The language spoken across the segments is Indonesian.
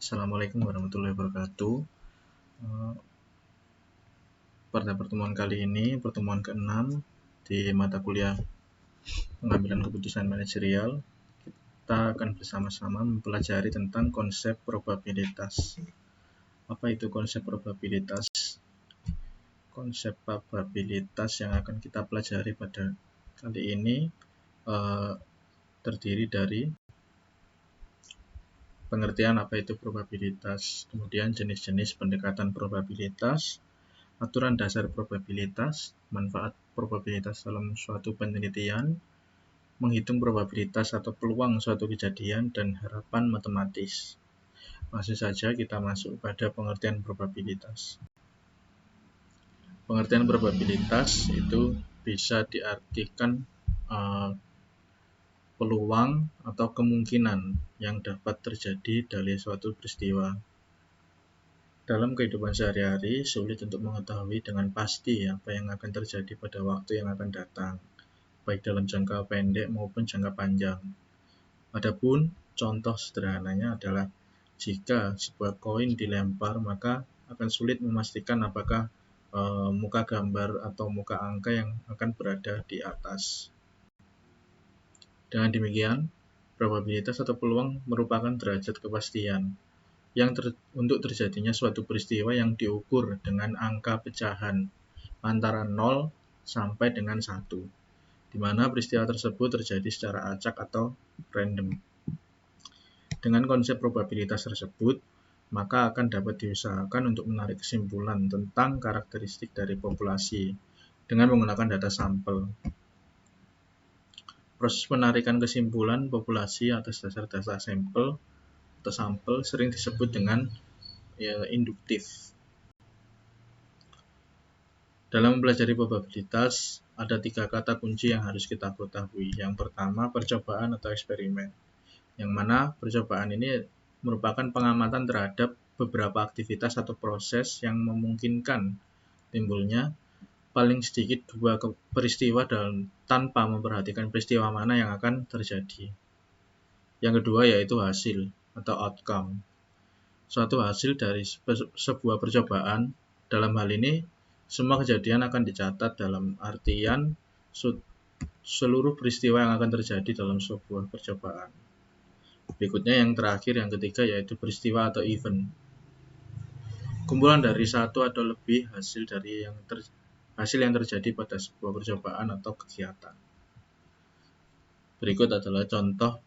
Assalamualaikum warahmatullahi wabarakatuh. Eh, Pada pertemuan kali ini, pertemuan ke-6 di mata kuliah pengambilan keputusan manajerial, kita akan bersama-sama mempelajari tentang konsep probabilitas. Apa itu konsep probabilitas? Konsep probabilitas yang akan kita pelajari pada kali ini terdiri dari pengertian apa itu probabilitas, kemudian jenis-jenis pendekatan probabilitas, aturan dasar probabilitas, manfaat probabilitas dalam suatu penelitian, menghitung probabilitas atau peluang suatu kejadian, dan harapan matematis. Langsung saja kita masuk pada pengertian probabilitas. Pengertian probabilitas itu bisa diartikan peluang atau kemungkinan yang dapat terjadi dari suatu peristiwa. Dalam kehidupan sehari-hari, sulit untuk mengetahui dengan pasti apa yang akan terjadi pada waktu yang akan datang, baik dalam jangka pendek maupun jangka panjang. Adapun contoh sederhananya adalah jika sebuah koin dilempar, maka akan sulit memastikan apakah muka gambar atau muka angka yang akan berada di atas. Dengan demikian, probabilitas atau peluang merupakan derajat kepastian yang untuk terjadinya suatu peristiwa yang diukur dengan angka pecahan antara 0 sampai dengan 1, di mana peristiwa tersebut terjadi secara acak atau random. Dengan konsep probabilitas tersebut, maka akan dapat diusahakan untuk menarik kesimpulan tentang karakteristik dari populasi dengan menggunakan data sampel. Proses penarikan kesimpulan populasi atas dasar data sampel atau sampel sering disebut dengan induktif. Dalam mempelajari probabilitas, ada 3 kata kunci yang harus kita ketahui. Yang pertama, percobaan atau eksperimen, yang mana percobaan ini merupakan pengamatan terhadap beberapa aktivitas atau proses yang memungkinkan timbulnya paling sedikit 2 peristiwa tanpa memperhatikan peristiwa mana yang akan terjadi. Yang kedua yaitu hasil atau outcome. Suatu hasil dari sebuah percobaan, dalam hal ini semua kejadian akan dicatat dalam artian seluruh peristiwa yang akan terjadi dalam sebuah percobaan. Berikutnya yang terakhir, yang ketiga, yaitu peristiwa atau event. Kumpulan dari satu atau lebih hasil yang terjadi pada sebuah percobaan atau kegiatan. Berikut adalah contoh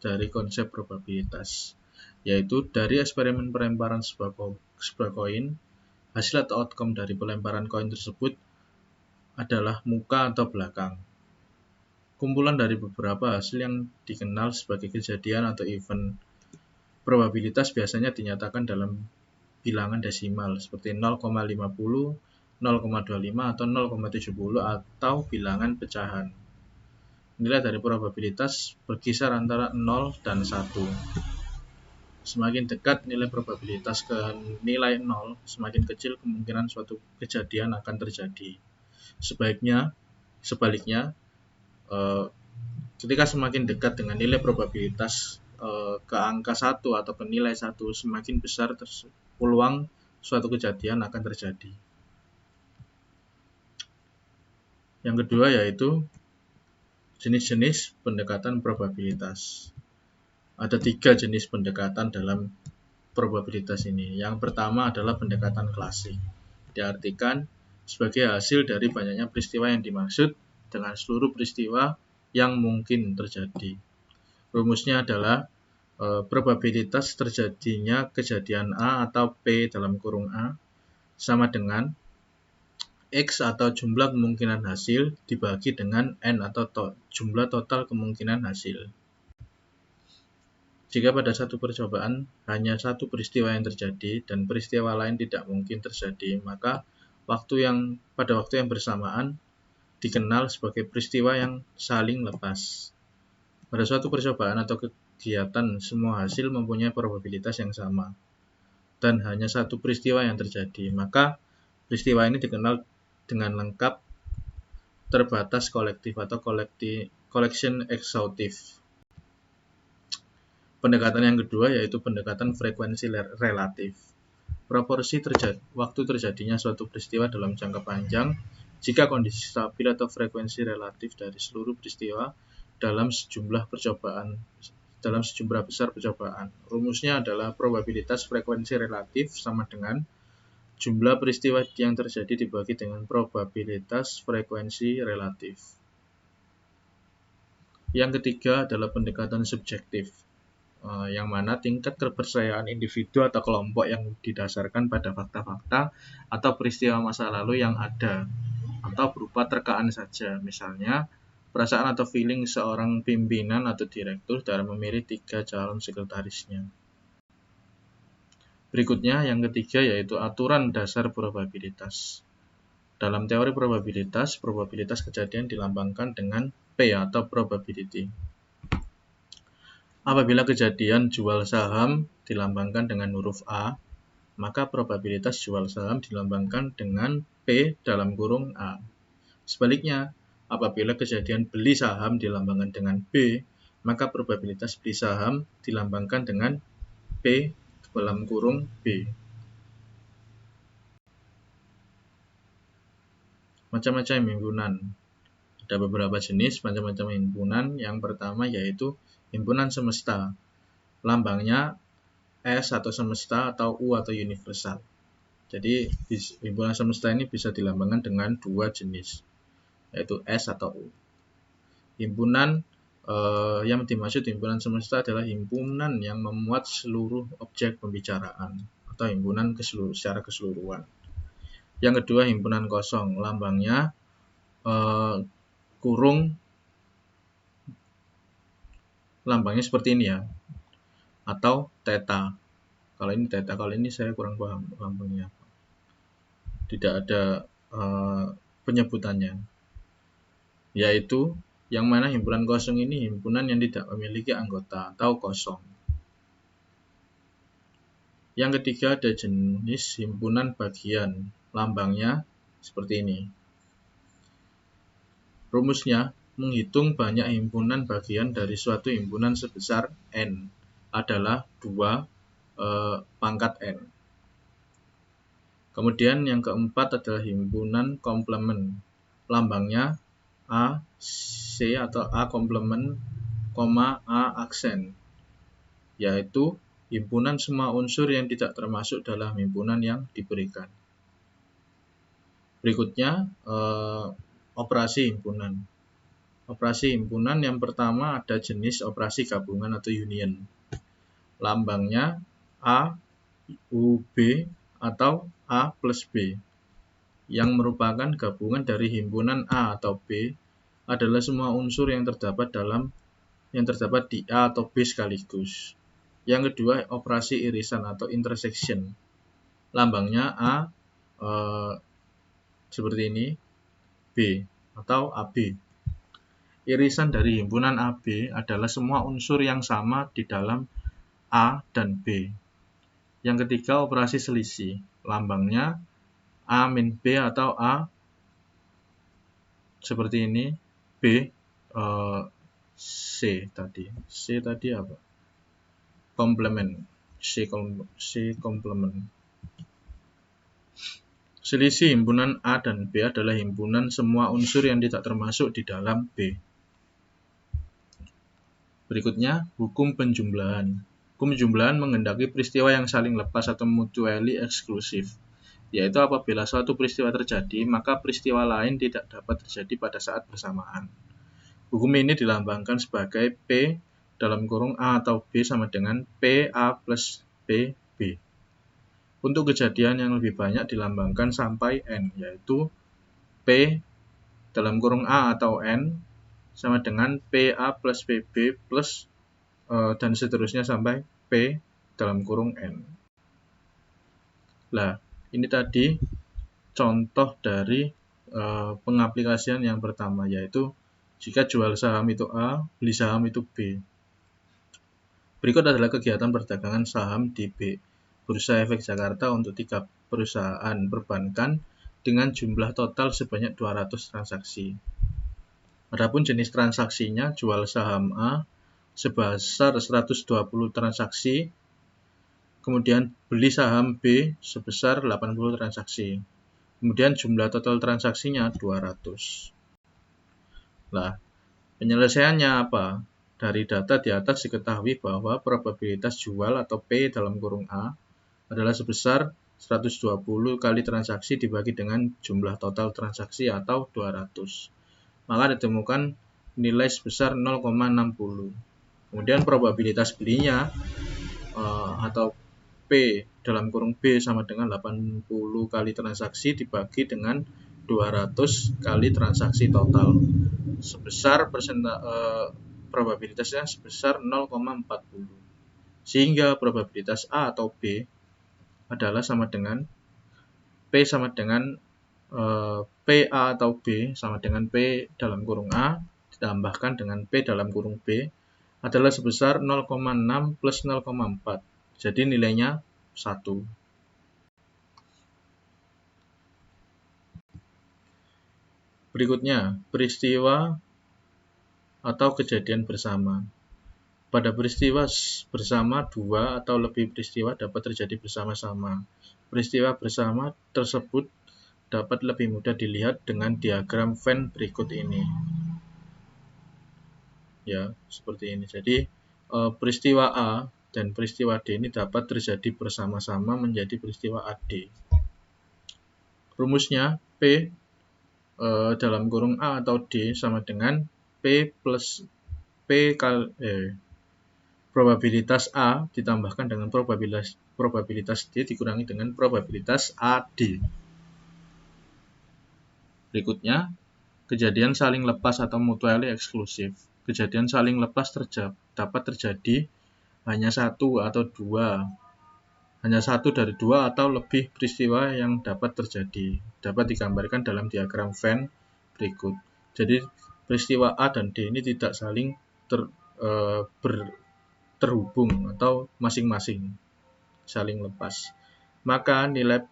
dari konsep probabilitas, yaitu dari eksperimen pelemparan sebuah koin, hasil atau outcome dari pelemparan koin tersebut adalah muka atau belakang. Kumpulan dari beberapa hasil yang dikenal sebagai kejadian atau event. Probabilitas biasanya dinyatakan dalam bilangan desimal seperti 0,50, 0,25 atau 0,70 atau bilangan pecahan. Nilai dari probabilitas berkisar antara 0 dan 1. Semakin dekat nilai probabilitas ke nilai 0, semakin kecil kemungkinan suatu kejadian akan terjadi. Sebaliknya, ketika semakin dekat dengan nilai probabilitas ke angka 1 atau ke nilai 1, semakin besar peluang suatu kejadian akan terjadi. Yang kedua yaitu jenis-jenis pendekatan probabilitas. Ada 3 jenis pendekatan dalam probabilitas ini. Yang pertama adalah pendekatan klasik. Diartikan sebagai hasil dari banyaknya peristiwa yang dimaksud dengan seluruh peristiwa yang mungkin terjadi. Rumusnya adalah probabilitas terjadinya kejadian A atau P dalam kurung A sama dengan X atau jumlah kemungkinan hasil dibagi dengan N atau jumlah total kemungkinan hasil. Jika pada satu percobaan hanya satu peristiwa yang terjadi dan peristiwa lain tidak mungkin terjadi, maka pada waktu yang bersamaan dikenal sebagai peristiwa yang saling lepas. Pada suatu percobaan atau kegiatan, semua hasil mempunyai probabilitas yang sama dan hanya satu peristiwa yang terjadi, maka peristiwa ini dikenal dengan lengkap terbatas kolektif atau collection exhaustive. Pendekatan yang kedua yaitu pendekatan frekuensi relatif. Proporsi waktu terjadinya suatu peristiwa dalam jangka panjang jika kondisi stabil atau frekuensi relatif dari seluruh peristiwa dalam sejumlah besar percobaan. Rumusnya adalah probabilitas frekuensi relatif sama dengan jumlah peristiwa yang terjadi dibagi dengan probabilitas frekuensi relatif. Yang ketiga adalah pendekatan subjektif, yang mana tingkat kepercayaan individu atau kelompok yang didasarkan pada fakta-fakta atau peristiwa masa lalu yang ada atau berupa terkaan saja. Misalnya, perasaan atau feeling seorang pimpinan atau direktur dalam memilih 3 calon sekretarisnya. Berikutnya, yang ketiga yaitu aturan dasar probabilitas. Dalam teori probabilitas kejadian dilambangkan dengan P atau probability. Apabila kejadian jual saham dilambangkan dengan huruf A, maka probabilitas jual saham dilambangkan dengan P dalam kurung A. Sebaliknya, apabila kejadian beli saham dilambangkan dengan B, maka probabilitas beli saham dilambangkan dengan P dalam kurung B. Macam-macam himpunan. Ada beberapa jenis macam-macam himpunan. Yang pertama yaitu himpunan semesta. Lambangnya S atau semesta atau U atau universal. Jadi himpunan semesta ini bisa dilambangkan dengan 2 jenis, yaitu S atau U. Himpunan yang dimaksud himpunan semesta adalah himpunan yang memuat seluruh objek pembicaraan atau himpunan secara keseluruhan. Yang kedua himpunan kosong, lambangnya lambangnya seperti ini ya, atau theta. Kalau ini theta, kalau ini saya kurang paham lambangnya. Tidak ada penyebutannya. Yaitu yang mana himpunan kosong ini himpunan yang tidak memiliki anggota atau kosong. Yang ketiga ada jenis himpunan bagian, lambangnya seperti ini. Rumusnya, menghitung banyak himpunan bagian dari suatu himpunan sebesar N adalah 2 pangkat N. Kemudian yang keempat adalah himpunan komplement, lambangnya A, C atau A komplement, A aksen, yaitu himpunan semua unsur yang tidak termasuk dalam himpunan yang diberikan. Berikutnya, operasi himpunan. Operasi himpunan yang pertama ada jenis operasi gabungan atau union. Lambangnya A, U, B atau A plus B, yang merupakan gabungan dari himpunan A atau B adalah semua unsur yang terdapat di A atau B sekaligus. Yang kedua, operasi irisan atau intersection. Lambangnya A seperti ini, B atau AB. Irisan dari himpunan AB adalah semua unsur yang sama di dalam A dan B. Yang ketiga, operasi selisih. Lambangnya A min B atau A seperti ini, B C tadi. C tadi apa? Komplement. C komplement. Selisih himpunan A dan B adalah himpunan semua unsur yang tidak termasuk di dalam B. Berikutnya, hukum penjumlahan. Hukum penjumlahan menghendaki peristiwa yang saling lepas atau mutually eksklusif, yaitu apabila suatu peristiwa terjadi, maka peristiwa lain tidak dapat terjadi pada saat bersamaan. Hukum ini dilambangkan sebagai P dalam kurung A atau B sama dengan P A plus B B. Untuk kejadian yang lebih banyak dilambangkan sampai N, yaitu P dalam kurung A atau N sama dengan PA plus PB plus dan seterusnya sampai P dalam kurung N. Nah, ini tadi contoh dari pengaplikasian yang pertama, yaitu jika jual saham itu A, beli saham itu B. Berikut adalah kegiatan perdagangan saham di Bursa Efek Jakarta untuk 3 perusahaan perbankan dengan jumlah total sebanyak 200 transaksi. Adapun jenis transaksinya, jual saham A sebesar 120 transaksi, kemudian beli saham B sebesar 80 transaksi. Kemudian jumlah total transaksinya 200. Nah, penyelesaiannya apa? Dari data di atas diketahui bahwa probabilitas jual atau P dalam kurung A adalah sebesar 120 kali transaksi dibagi dengan jumlah total transaksi atau 200. Maka ditemukan nilai sebesar 0,60. Kemudian probabilitas belinya atau P dalam kurung B sama dengan 80 kali transaksi dibagi dengan 200 kali transaksi total. Sebesar probabilitasnya sebesar 0,40. Sehingga probabilitas A atau B adalah sama dengan P sama dengan PA atau B sama dengan P dalam kurung A ditambahkan dengan P dalam kurung B adalah sebesar 0,6 plus 0,4. Jadi nilainya 1. Berikutnya, peristiwa atau kejadian bersama. Pada peristiwa bersama, dua atau lebih peristiwa dapat terjadi bersama-sama. Peristiwa bersama tersebut dapat lebih mudah dilihat dengan diagram Venn berikut ini. Ya, seperti ini. Jadi, peristiwa A dan peristiwa D ini dapat terjadi bersama-sama menjadi peristiwa AD. Rumusnya P dalam kurung A atau D sama dengan P plus P kali probabilitas A ditambahkan dengan probabilitas D dikurangi dengan probabilitas AD. Berikutnya, kejadian saling lepas atau mutually exclusive. Kejadian saling lepas dapat terjadi hanya satu dari dua atau lebih peristiwa yang dapat terjadi. Dapat digambarkan dalam diagram Venn berikut. Jadi, peristiwa A dan D ini tidak saling terhubung atau masing-masing saling lepas. Maka nilai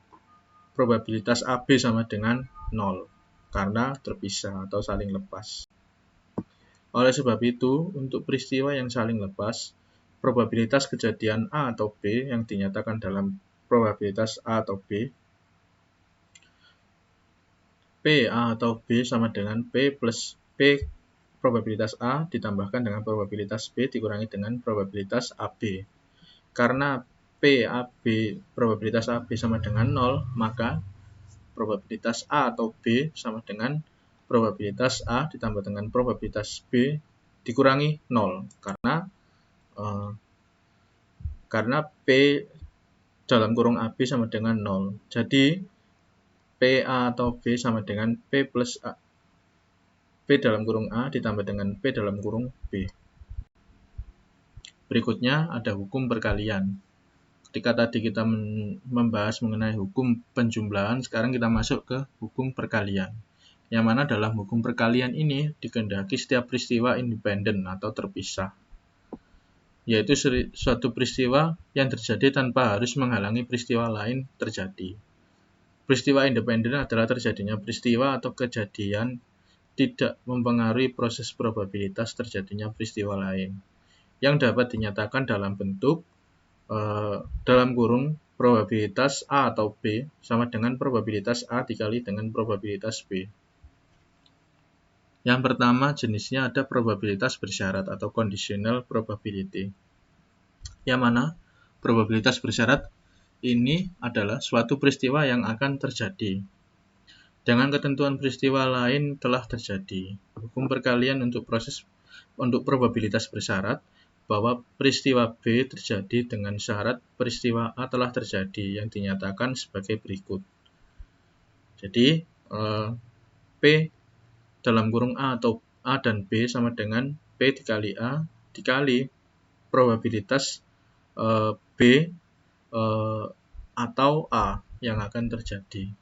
probabilitas AB sama dengan 0 karena terpisah atau saling lepas. Oleh sebab itu, untuk peristiwa yang saling lepas, probabilitas kejadian A atau B yang dinyatakan dalam probabilitas A atau B, P A atau B sama dengan P plus P probabilitas A ditambahkan dengan probabilitas B dikurangi dengan probabilitas AB. Karena probabilitas AB sama dengan 0, maka probabilitas A atau B sama dengan probabilitas A ditambah dengan probabilitas B dikurangi 0. Karena P dalam kurung AB sama dengan 0. Jadi, PA atau B sama dengan P plus A. P dalam kurung A ditambah dengan P dalam kurung B. Berikutnya ada hukum perkalian. Ketika tadi kita membahas mengenai hukum penjumlahan, sekarang kita masuk ke hukum perkalian. Yang mana dalam hukum perkalian ini dikehendaki setiap peristiwa independen atau terpisah. Yaitu suatu peristiwa yang terjadi tanpa harus menghalangi peristiwa lain terjadi. Peristiwa independen adalah terjadinya peristiwa atau kejadian tidak mempengaruhi proses probabilitas terjadinya peristiwa lain, yang dapat dinyatakan dalam bentuk dalam kurung probabilitas A atau B sama dengan probabilitas A dikali dengan probabilitas B. Yang pertama jenisnya ada probabilitas bersyarat atau conditional probability. Yang mana probabilitas bersyarat ini adalah suatu peristiwa yang akan terjadi dengan ketentuan peristiwa lain telah terjadi. Hukum perkalian untuk probabilitas bersyarat bahwa peristiwa B terjadi dengan syarat peristiwa A telah terjadi yang dinyatakan sebagai berikut. Jadi, P dalam kurung A atau A dan B sama dengan P dikali A dikali probabilitas B atau A yang akan terjadi.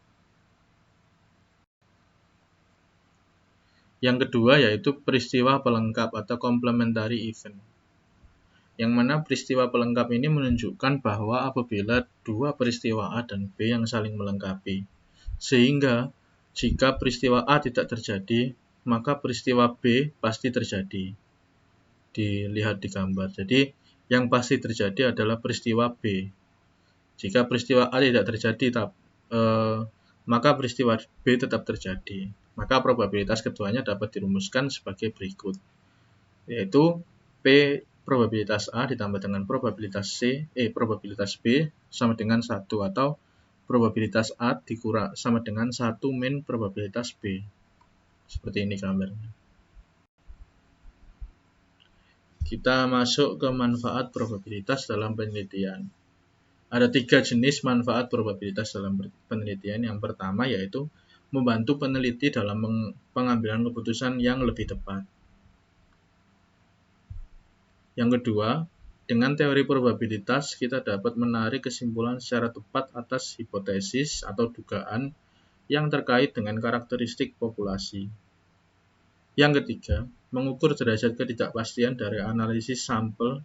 Yang kedua yaitu peristiwa pelengkap atau complementary event. Yang mana peristiwa pelengkap ini menunjukkan bahwa apabila dua peristiwa A dan B yang saling melengkapi, sehingga jika peristiwa A tidak terjadi, maka peristiwa B pasti terjadi. dilihat di gambar. Jadi yang pasti terjadi adalah peristiwa B. Jika peristiwa A tidak terjadi, maka peristiwa B tetap terjadi. Maka probabilitas keduanya dapat dirumuskan sebagai berikut, yaitu P probabilitas A ditambah dengan probabilitas probabilitas B sama dengan 1, atau probabilitas A dikurang sama dengan 1 min probabilitas B. Seperti ini gambarnya. Kita masuk ke manfaat probabilitas dalam penelitian. Ada 3 jenis manfaat probabilitas dalam penelitian. Yang pertama yaitu membantu peneliti dalam pengambilan keputusan yang lebih tepat. Yang kedua, dengan teori probabilitas kita dapat menarik kesimpulan secara tepat atas hipotesis atau dugaan yang terkait dengan karakteristik populasi. Yang ketiga, mengukur derajat ketidakpastian dari analisis sampel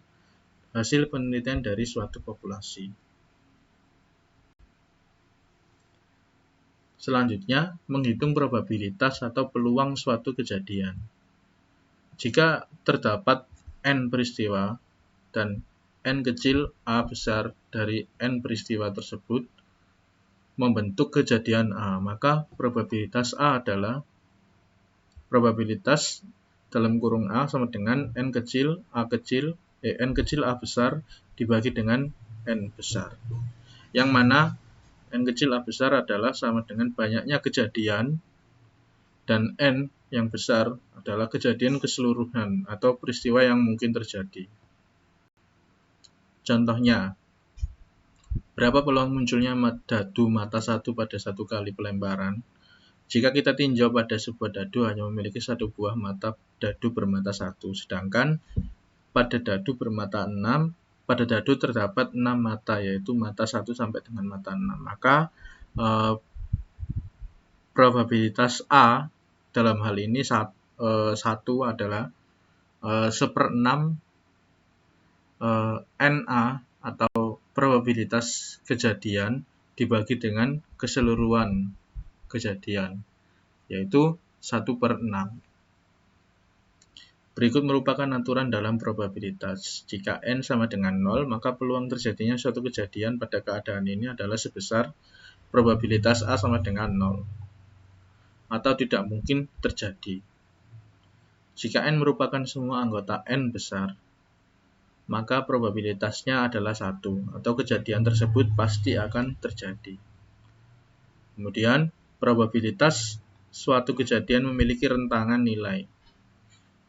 hasil penelitian dari suatu populasi. Selanjutnya, menghitung probabilitas atau peluang suatu kejadian. Jika terdapat N peristiwa dan N kecil A besar dari N peristiwa tersebut membentuk kejadian A, maka probabilitas A adalah probabilitas dalam kurung A sama dengan N kecil A besar dibagi dengan N besar. Yang mana N kecil A besar adalah sama dengan banyaknya kejadian, dan N yang besar adalah kejadian keseluruhan atau peristiwa yang mungkin terjadi. Contohnya, berapa peluang munculnya dadu mata 1 pada 1 kali pelemparan? Jika kita tinjau pada sebuah dadu hanya memiliki 1 buah mata dadu bermata 1, sedangkan pada dadu bermata 6, pada dadu terdapat 6 mata, yaitu mata 1 sampai dengan mata 6. Maka probabilitas A dalam hal ini 1 adalah 1/6 NA atau probabilitas kejadian dibagi dengan keseluruhan kejadian, yaitu 1/6. Berikut merupakan aturan dalam probabilitas. Jika N sama dengan 0, maka peluang terjadinya suatu kejadian pada keadaan ini adalah sebesar probabilitas A sama dengan 0, atau tidak mungkin terjadi. Jika N merupakan semua anggota N besar, maka probabilitasnya adalah 1, atau kejadian tersebut pasti akan terjadi. Kemudian, probabilitas suatu kejadian memiliki rentangan nilai.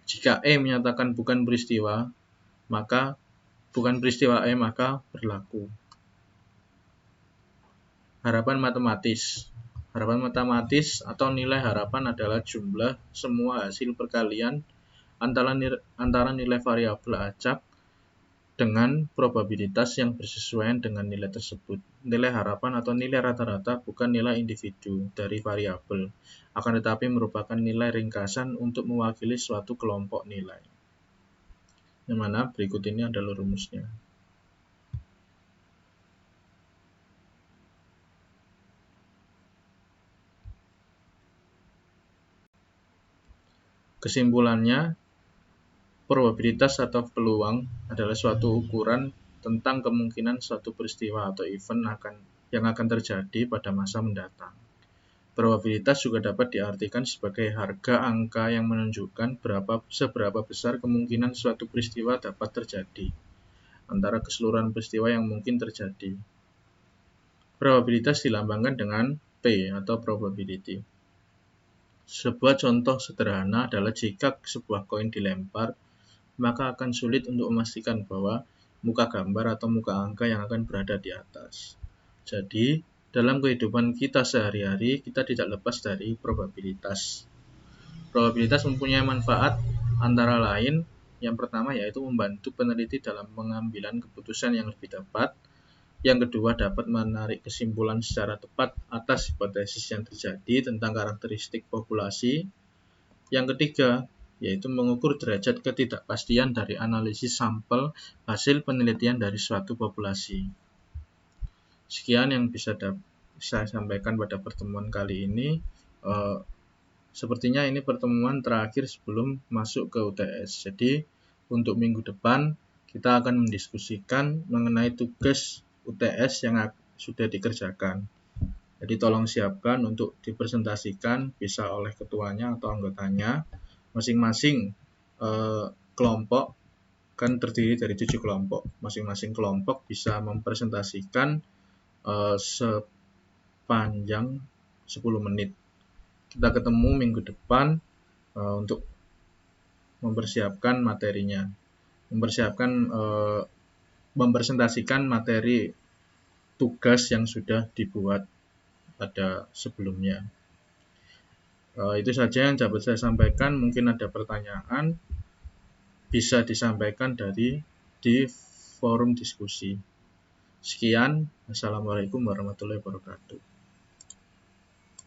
Jika E menyatakan bukan peristiwa E, maka berlaku harapan matematis. Harapan matematis atau nilai harapan adalah jumlah semua hasil perkalian antara nilai variabel acak dengan probabilitas yang bersesuaian dengan nilai tersebut. Nilai harapan atau nilai rata-rata bukan nilai individu dari variabel, akan tetapi merupakan nilai ringkasan untuk mewakili suatu kelompok nilai. Yang mana berikut ini adalah rumusnya. Kesimpulannya, probabilitas atau peluang adalah suatu ukuran tentang kemungkinan suatu peristiwa atau event yang akan terjadi pada masa mendatang. Probabilitas juga dapat diartikan sebagai harga angka yang menunjukkan seberapa besar kemungkinan suatu peristiwa dapat terjadi antara keseluruhan peristiwa yang mungkin terjadi. Probabilitas dilambangkan dengan P atau probability. Sebuah contoh sederhana adalah jika sebuah koin dilempar, maka akan sulit untuk memastikan bahwa muka gambar atau muka angka yang akan berada di atas. Jadi, dalam kehidupan kita sehari-hari, kita tidak lepas dari probabilitas. Probabilitas mempunyai manfaat antara lain, yang pertama yaitu membantu peneliti dalam pengambilan keputusan yang lebih tepat. Yang kedua, dapat menarik kesimpulan secara tepat atas hipotesis yang terjadi tentang karakteristik populasi. Yang ketiga, yaitu mengukur derajat ketidakpastian dari analisis sampel hasil penelitian dari suatu populasi. Sekian yang bisa saya sampaikan pada pertemuan kali ini. Sepertinya ini pertemuan terakhir sebelum masuk ke UTS. Jadi, untuk minggu depan kita akan mendiskusikan mengenai tugas UTS yang sudah dikerjakan. Jadi tolong siapkan untuk dipresentasikan, bisa oleh ketuanya atau anggotanya. Masing-masing kelompok kan terdiri dari 7 kelompok. Masing-masing kelompok bisa mempresentasikan sepanjang 10 menit. Kita ketemu minggu depan untuk mempersiapkan materinya, mempresentasikan materi tugas yang sudah dibuat pada sebelumnya. Itu saja yang dapat saya sampaikan. Mungkin ada pertanyaan, bisa disampaikan di forum diskusi. Sekian, Assalamualaikum warahmatullahi wabarakatuh.